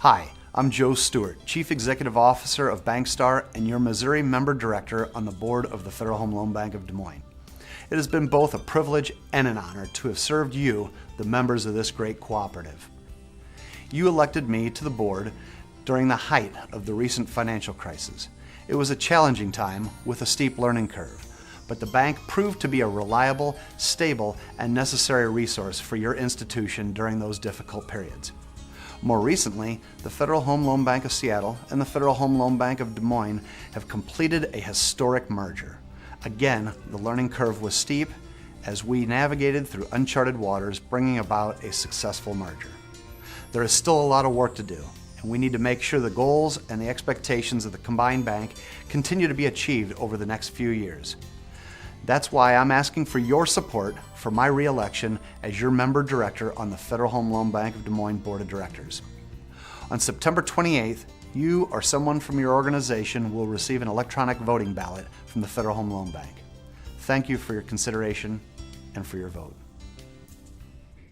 Hi, I'm Joe Stewart, Chief Executive Officer of BankStar and your Missouri Member Director on the board of the Federal Home Loan Bank of Des Moines. It has been both a privilege and an honor to have served you, the members of this great cooperative. You elected me to the board during the height of the recent financial crisis. It was a challenging time with a steep learning curve, but the bank proved to be a reliable, stable, and necessary resource for your institution during those difficult periods. More recently, the Federal Home Loan Bank of Seattle and the Federal Home Loan Bank of Des Moines have completed a historic merger. Again, the learning curve was steep as we navigated through uncharted waters, bringing about a successful merger. There is still a lot of work to do, and we need to make sure the goals and the expectations of the combined bank continue to be achieved over the next few years. That's why I'm asking for your support for my re-election as your member director on the Federal Home Loan Bank of Des Moines Board of Directors. On September 28th, you or someone from your organization will receive an electronic voting ballot from the Federal Home Loan Bank. Thank you for your consideration and for your vote.